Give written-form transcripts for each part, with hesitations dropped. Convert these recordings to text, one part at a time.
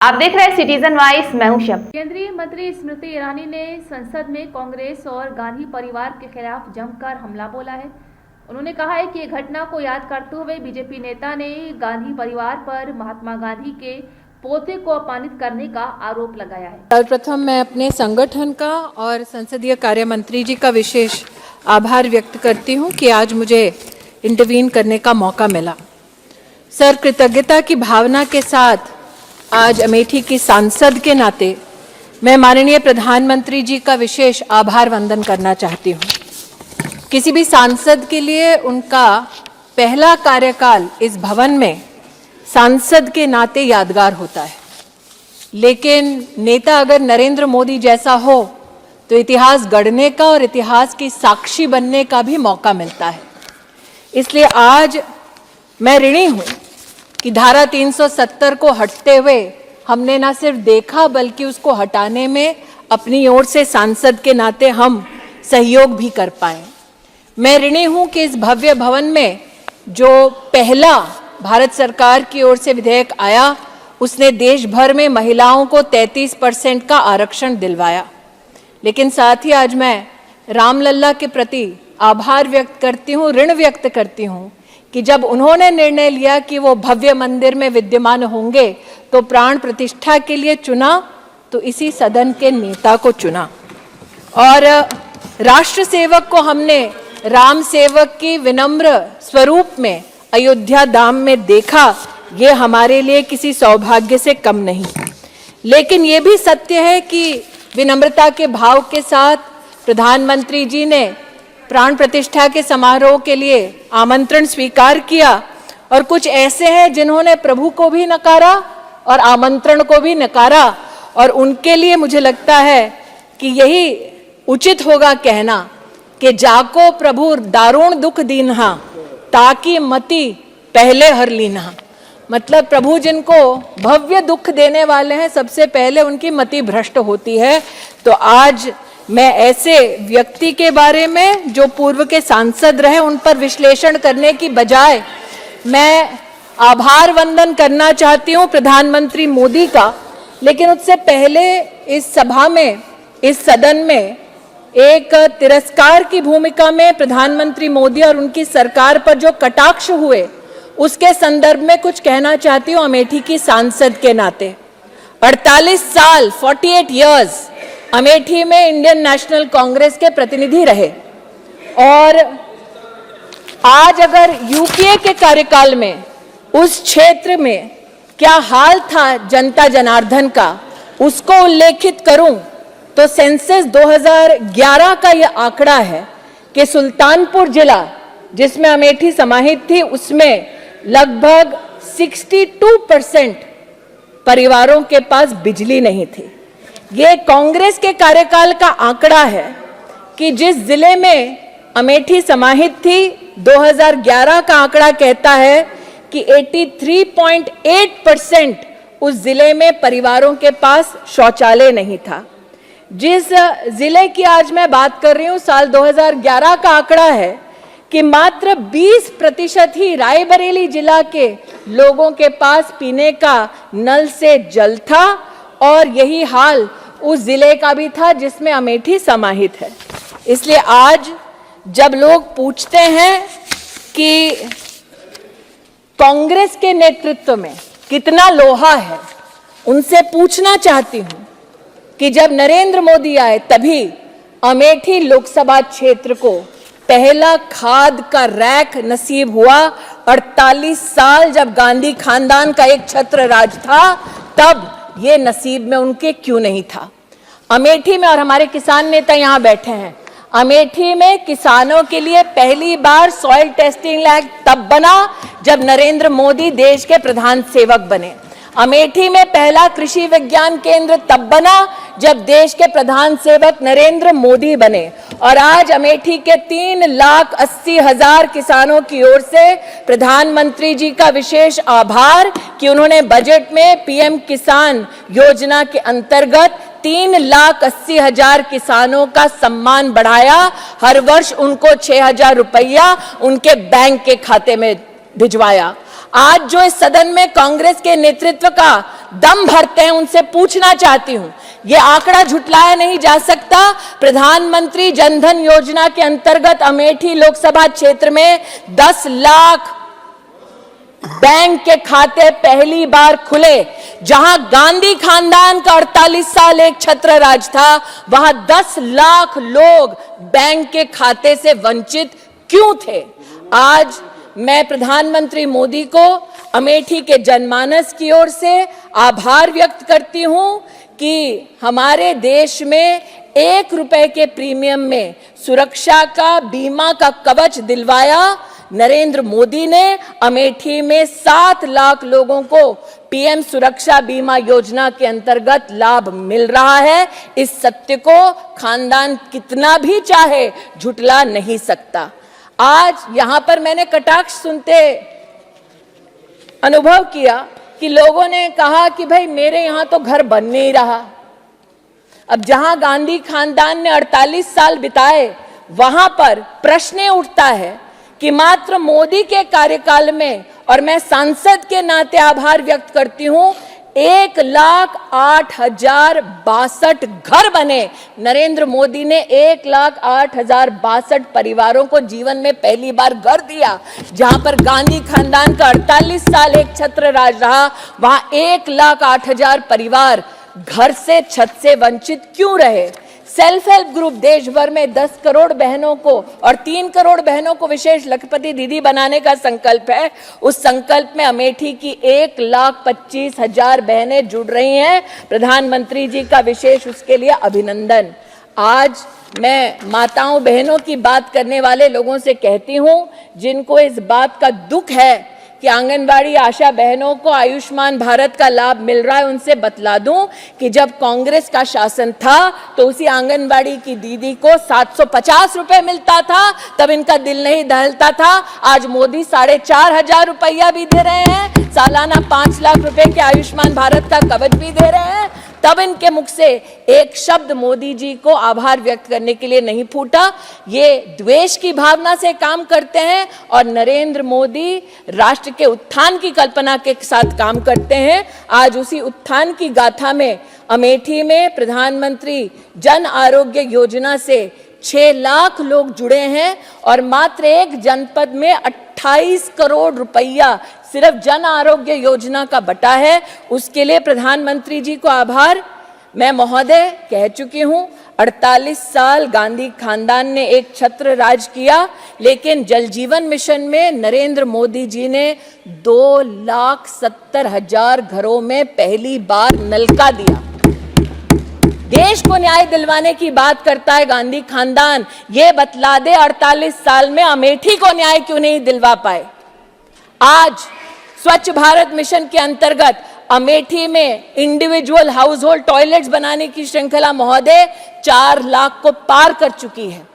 आप देख रहे हैं सिटीजन वॉइस, मैं हूं शब। केंद्रीय मंत्री स्मृति ईरानी ने संसद में कांग्रेस और गांधी परिवार के खिलाफ जमकर हमला बोला है। उन्होंने कहा है कि घटना को याद करते हुए बीजेपी नेता ने गांधी परिवार पर महात्मा गांधी के पोते को अपमानित करने का आरोप लगाया है। सर्वप्रथम मैं अपने संगठन का और संसदीय कार्य मंत्री जी का विशेष आभार व्यक्त करती हूं कि आज मुझे इंटरवीन करने का मौका मिला। सर, कृतज्ञता की भावना के साथ आज अमेठी की सांसद के नाते मैं माननीय प्रधानमंत्री जी का विशेष आभार वंदन करना चाहती हूँ। किसी भी सांसद के लिए उनका पहला कार्यकाल इस भवन में सांसद के नाते यादगार होता है, लेकिन नेता अगर नरेंद्र मोदी जैसा हो तो इतिहास गढ़ने का और इतिहास की साक्षी बनने का भी मौका मिलता है। इसलिए आज मैं ऋणी हूँ कि धारा 370 को हटते हुए हमने न सिर्फ देखा बल्कि उसको हटाने में अपनी ओर से सांसद के नाते हम सहयोग भी कर पाए। मैं ऋणी हूं कि इस भव्य भवन में जो पहला भारत सरकार की ओर से विधेयक आया उसने देश भर में महिलाओं को 33% का आरक्षण दिलवाया। लेकिन साथ ही आज मैं रामलल्ला के प्रति आभार व्यक्त करती हूँ, ऋण व्यक्त करती हूँ कि जब उन्होंने निर्णय लिया कि वो भव्य मंदिर में विद्यमान होंगे तो प्राण प्रतिष्ठा के लिए चुना तो इसी सदन के नेता को चुना। और राष्ट्र सेवक को हमने राम सेवक की विनम्र स्वरूप में अयोध्या धाम में देखा, ये हमारे लिए किसी सौभाग्य से कम नहीं। लेकिन ये भी सत्य है कि विनम्रता के भाव के साथ प्रधानमंत्री जी ने प्राण प्रतिष्ठा के समारोह के लिए आमंत्रण स्वीकार किया और कुछ ऐसे हैं जिन्होंने प्रभु को भी नकारा और आमंत्रण को भी नकारा। और उनके लिए मुझे लगता है कि यही उचित होगा कहना कि जाको प्रभु दारुण दुख दीन्हा ताकि मति पहले हर लीन्हा। मतलब प्रभु जिनको भव्य दुख देने वाले हैं सबसे पहले उनकी मति भ्रष्ट होती है। तो आज मैं ऐसे व्यक्ति के बारे में जो पूर्व के सांसद रहे उन पर विश्लेषण करने की बजाय मैं आभार वंदन करना चाहती हूँ प्रधानमंत्री मोदी का। लेकिन उससे पहले इस सभा में, इस सदन में एक तिरस्कार की भूमिका में प्रधानमंत्री मोदी और उनकी सरकार पर जो कटाक्ष हुए उसके संदर्भ में कुछ कहना चाहती हूँ अमेठी की सांसद के नाते। 48 साल 48 इयर्स अमेठी में इंडियन नेशनल कांग्रेस के प्रतिनिधि रहे और आज अगर यूपीए के कार्यकाल में उस क्षेत्र में क्या हाल था जनता जनार्दन का उसको उल्लेखित करूं तो सेंसस 2011 का यह आंकड़ा है कि सुल्तानपुर जिला जिसमें अमेठी समाहित थी उसमें लगभग 62% परिवारों के पास बिजली नहीं थी। ये कांग्रेस के कार्यकाल का आंकड़ा है कि जिस जिले में अमेठी समाहित थी 2011 का आंकड़ा कहता है कि 83.8% उस जिले में परिवारों के पास शौचालय नहीं था। जिस जिले की आज मैं बात कर रही हूं साल 2011 का आंकड़ा है कि मात्र 20% ही रायबरेली जिला के लोगों के पास पीने का नल से जल था और यही हाल उस जिले का भी था जिसमें अमेठी समाहित है। इसलिए आज जब लोग पूछते हैं कि कांग्रेस के नेतृत्व में कितना लोहा है, उनसे पूछना चाहती हूं कि जब नरेंद्र मोदी आए तभी अमेठी लोकसभा क्षेत्र को पहला खाद का रैक नसीब हुआ। 48 साल जब गांधी खानदान का एक छत्र राज था तब ये नसीब में उनके क्यों नहीं था। अमेठी में, और हमारे किसान नेता यहाँ बैठे हैं, अमेठी में किसानों के लिए पहली बार सॉइल टेस्टिंग लैब तब बना जब नरेंद्र मोदी देश के प्रधान सेवक बने। अमेठी में पहला कृषि विज्ञान केंद्र तब बना जब देश के प्रधान सेवक नरेंद्र मोदी बने। और आज अमेठी के 3,80,000 किसानों की ओर से प्रधानमंत्री जी का विशेष आभार कि उन्होंने बजट में पीएम किसान योजना के अंतर्गत 3,80,000 किसानों का सम्मान बढ़ाया। हर वर्ष उनको 6,000 रुपया उनके बैंक के खाते में भिजवाया। आज जो इस सदन में कांग्रेस के नेतृत्व का दम भरते हैं उनसे पूछना चाहती हूं, ये आंकड़ा झुटलाया नहीं जा सकता। प्रधानमंत्री जनधन योजना के अंतर्गत अमेठी लोकसभा क्षेत्र में 10 लाख बैंक के खाते पहली बार खुले। जहां गांधी खानदान का 48 साल एक छत्र राज था, वहां 10 लाख लोग बैंक के खाते से वंचित क्यों थे? आज मैं प्रधानमंत्री मोदी को अमेठी के जनमानस की ओर से आभार व्यक्त करती हूं कि हमारे देश में 1 रुपए के प्रीमियम में सुरक्षा का, बीमा का कवच दिलवाया। नरेंद्र मोदी ने अमेठी में 7 लाख लोगों को पीएम सुरक्षा बीमा योजना के अंतर्गत लाभ मिल रहा है। इस सत्य को खानदान कितना भी चाहे झुटला नहीं सकता। आज यहां पर मैंने कटाक्ष सुनते अनुभव किया कि लोगों ने कहा कि भाई मेरे यहां तो घर बन नहीं रहा। अब जहां गांधी खानदान ने 48 साल बिताए, वहां पर प्रश्न उठता है कि मात्र मोदी के कार्यकाल में, और मैं सांसद के नाते आभार व्यक्त करती हूं, 1,08,062 घर बने। नरेंद्र मोदी ने 1,08,062 परिवारों को जीवन में पहली बार घर दिया। जहां पर गांधी खानदान का 48 साल एक छत्र राज रहा, वहां 1,08,000 परिवार घर से, छत से वंचित क्यों रहे? सेल्फ हेल्प ग्रुप देश भर में 10 करोड़ बहनों को और 3 करोड़ बहनों को विशेष लखपति दीदी बनाने का संकल्प है। उस संकल्प में अमेठी की 1,25,000 बहनें जुड़ रही हैं। प्रधानमंत्री जी का विशेष उसके लिए अभिनंदन। आज मैं माताओं बहनों की बात करने वाले लोगों से कहती हूं, जिनको इस बात का दुख है कि आंगनबाड़ी आशा बहनों को आयुष्मान भारत का लाभ मिल रहा है, उनसे बतला दूं कि जब कांग्रेस का शासन था तो उसी आंगनबाड़ी की दीदी को 750 रुपए मिलता था, तब इनका दिल नहीं दहलता था। आज मोदी 4,500 रुपया भी दे रहे हैं, सालाना 5 लाख रुपए के आयुष्मान भारत का कवच भी दे रहे हैं, तब इनके मुख से एक शब्द मोदी जी को आभार व्यक्त करने के लिए नहीं फूटा। ये द्वेष की भावना से काम करते हैं और नरेंद्र मोदी राष्ट्र के उत्थान की कल्पना के साथ काम करते हैं। आज उसी उत्थान की गाथा में अमेठी में प्रधानमंत्री जन आरोग्य योजना से 6 लाख लोग जुड़े हैं और मात्र एक जनपद में 28 करोड़ रुपया सिर्फ जन आरोग्य योजना का बटा है। उसके लिए प्रधानमंत्री जी को आभार। मैं महोदय कह चुकी हूं, 48 साल गांधी खानदान ने एक छत्र राज किया, लेकिन जल जीवन मिशन में नरेंद्र मोदी जी ने 2,70,000 घरों में पहली बार नलका दिया। देश को न्याय दिलवाने की बात करता है गांधी खानदान। ये बतला दे 48 साल में अमेठी को न्याय क्यों नहीं दिलवा पाए? आज स्वच्छ भारत मिशन के अंतर्गत अमेठी में इंडिविजुअल हाउस होल्ड टॉयलेट्स बनाने की श्रृंखला महोदय 4 लाख को पार कर चुकी है।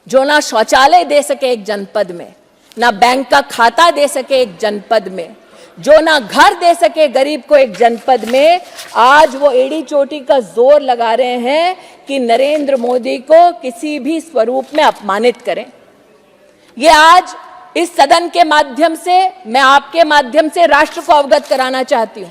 जो ना शौचालय दे सके एक जनपद में, ना बैंक का खाता दे सके एक जनपद में, जो ना घर दे सके गरीब को एक जनपद में, आज वो एड़ी चोटी का जोर लगा रहे हैं कि नरेंद्र मोदी को किसी भी स्वरूप में अपमानित करें। ये आज इस सदन के माध्यम से, मैं आपके माध्यम से राष्ट्र को अवगत कराना चाहती हूं।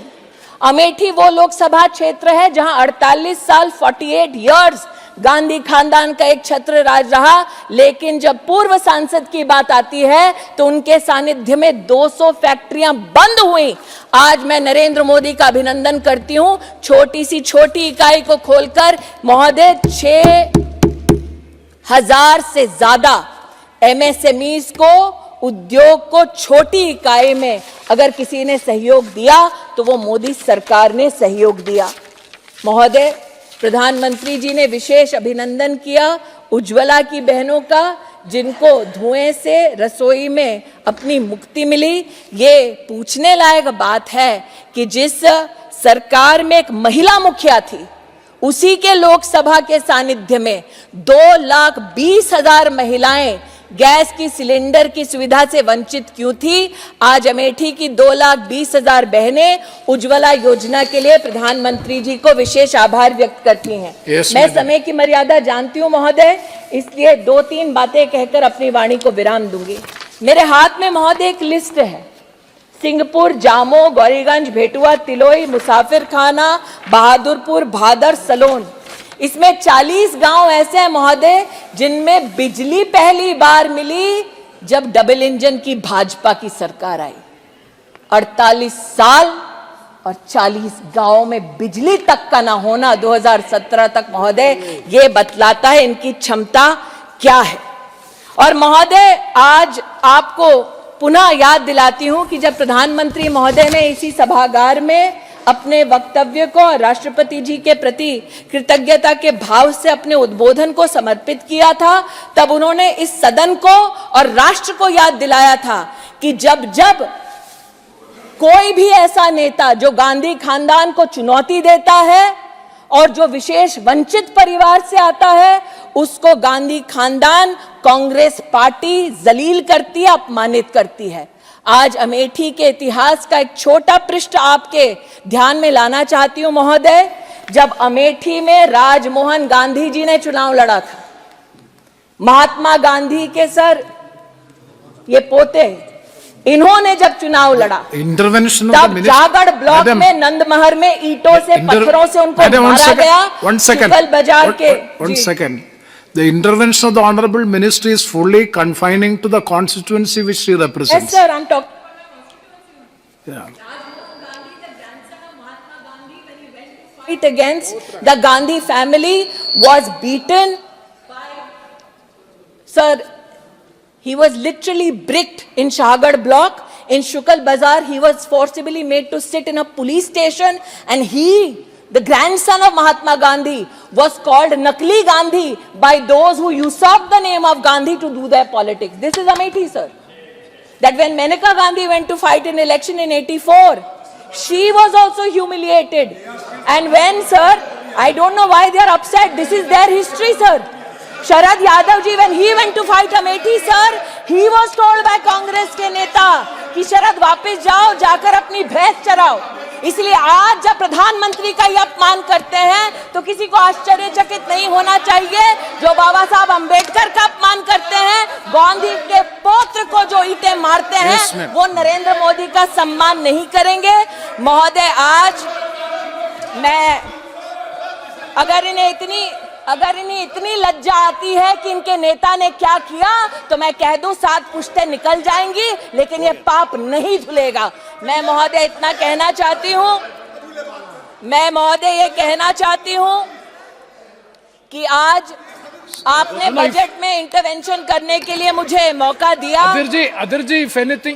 अमेठी वो लोकसभा क्षेत्र है जहां 48 साल 48 इयर्स गांधी खानदान का एक छत्र राज रहा, लेकिन जब पूर्व सांसद की बात आती है तो उनके सानिध्य में 200 फैक्ट्रियां बंद हुई। आज मैं नरेंद्र मोदी का अभिनंदन करती हूं, छोटी सी छोटी इकाई को खोलकर महोदय 6,000 से ज्यादा एमएसएमईज को, उद्योग को छोटी इकाई में अगर किसी ने सहयोग दिया तो वो मोदी सरकार ने सहयोग दिया। महोदय, प्रधानमंत्री जी ने विशेष अभिनंदन किया उज्ज्वला की बहनों का, जिनको धुएं से रसोई में अपनी मुक्ति मिली। ये पूछने लायक बात है कि जिस सरकार में एक महिला मुखिया थी, उसी के लोकसभा के सानिध्य में 2,20,000 महिलाएं गैस की सिलेंडर की सुविधा से वंचित क्यों थी? आज अमेठी की 2,20,000 बहनें उज्ज्वला योजना के लिए प्रधानमंत्री जी को विशेष आभार व्यक्त करती हैं। मैं समय की मर्यादा जानती हूं महोदय, इसलिए 2-3 बातें कहकर अपनी वाणी को विराम दूंगी। मेरे हाथ में महोदय एक लिस्ट है, सिंहपुर, जामो, गौरीगंज, भेटुआ, तिलोई, मुसाफिर खाना, बहादुरपुर, भादर, सलोन, इसमें 40 गांव ऐसे हैं महोदय जिनमें बिजली पहली बार मिली जब डबल इंजन की भाजपा की सरकार आई। 48 साल और 40 गांवों में बिजली तक का ना होना 2017 तक महोदय, ये बतलाता है इनकी क्षमता क्या है। और महोदय आज आपको पुनः याद दिलाती हूं कि जब प्रधानमंत्री महोदय ने इसी सभागार में अपने वक्तव्य को राष्ट्रपति जी के प्रति कृतज्ञता के भाव से अपने उद्बोधन को समर्पित किया था, तब उन्होंने इस सदन को और राष्ट्र को याद दिलाया था कि जब जब कोई भी ऐसा नेता जो गांधी खानदान को चुनौती देता है और जो विशेष वंचित परिवार से आता है, उसको गांधी खानदान, कांग्रेस पार्टी जलील करती है, अपमानित करती है। आज अमेठी के इतिहास का एक छोटा पृष्ठ आपके ध्यान में लाना चाहती हूं महोदय। जब अमेठी में राजमोहन गांधी जी ने चुनाव लड़ा था, महात्मा गांधी के सर ये पोते, इन्होंने जब चुनाव लड़ा तब जागड़ ब्लॉक में नंदमहर में ईंटों से पत्थरों से उनको मारा गया। शुक्ल बाजार के The intervention of the Honorable Minister is fully confining to the constituency which she represents. Yes, sir, I'm talking. Yeah. Fight against the Gandhi family was beaten. Sir, he was literally bricked in Shahgarh block. In Shukal Bazar, he was forcibly made to sit in a police station, and he, the grandson of Mahatma Gandhi, was called Nakli Gandhi by those who usurped the name of Gandhi to do their politics. This is Amethi, sir. That when Maneka Gandhi went to fight an election in 84, she was also humiliated. And when, sir, I don't know why they are upset. This is their history, sir. Sharad Yadav ji, when he went to fight Amethi, sir, he was told by Congress के नेता कि शरद वापस जाओ, जाकर अपनी भैंस चराओ। इसलिए आज जब प्रधानमंत्री का ये अपमान करते हैं तो किसी को आश्चर्यचकित नहीं होना चाहिए। जो बाबा साहब अंबेडकर का अपमान करते हैं, गांधी के पौत्र को जो ईंटें मारते हैं, वो नरेंद्र मोदी का सम्मान नहीं करेंगे। महोदय, आज मैं अगर इन्हें इतनी लज्जा आती है कि इनके नेता ने क्या किया, तो मैं कह दूं 7 पुश्तें निकल जाएंगी, लेकिन ये पाप नहीं धुलेगा। मैं महोदय इतना कहना चाहती हूं, मैं महोदय ये कहना चाहती हूं कि आज आपने बजट में इंटरवेंशन करने के लिए मुझे मौका दिया। Adhir ji, if anything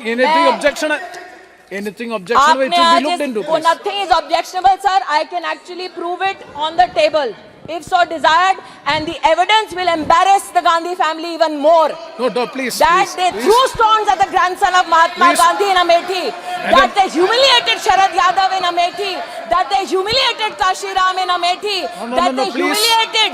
objectionable, it will be looked into. Nothing is objectionable, sir. I can actually prove it on the table, if so desired, and the evidence will embarrass the Gandhi family even more. No, please. That they threw stones at the grandson of Mahatma Gandhi in Amethi. That they humiliated Sharad Yadav in Amethi. That they humiliated Kashi Ram in Amethi. That they humiliated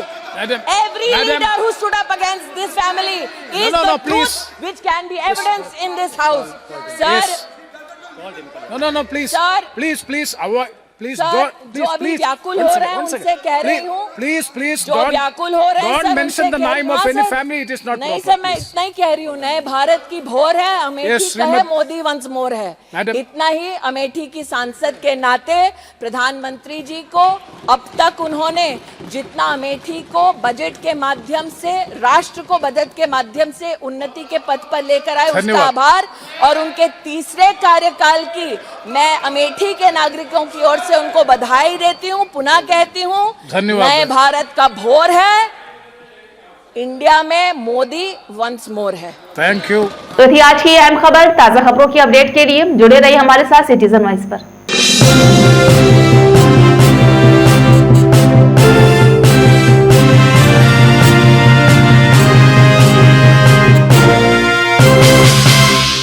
every leader who stood up against this family. Is the truth which can be evidenced in this house, sir. Yes. No, please. Sir. Please avoid. Please Sir, don't. जो अभी व्याकुल हो रहे हैं उनसे कह रही हूँ। Please जो व्याकुल हो रहे हैं don't mention the name of any family. It is not proper. नहीं सर, मैं इतना ही कह रही हूँ। नए भारत की भोर है, अमेठी का है, मोदी वंस मोर है। इतना ही अमेठी की सांसद के नाते प्रधानमंत्री जी को अब तक उन्होंने जितना अमेठी को बजट के माध्यम से, राष्ट्र को बजट के माध्यम से उन्नति के पथ पर लेकर आए, उसका आभार। और उनके तीसरे कार्यकाल की मैं अमेठी के नागरिकों की ओर से उनको बधाई देती हूं। पुनः कहती हूं, नए भारत का भोर है, इंडिया में मोदी वंस मोर है। Thank you. तो थी आज की अहम खबर। ताजा खबरों की अपडेट के लिए जुड़े रहिए हमारे साथ सिटीजन वॉइस पर।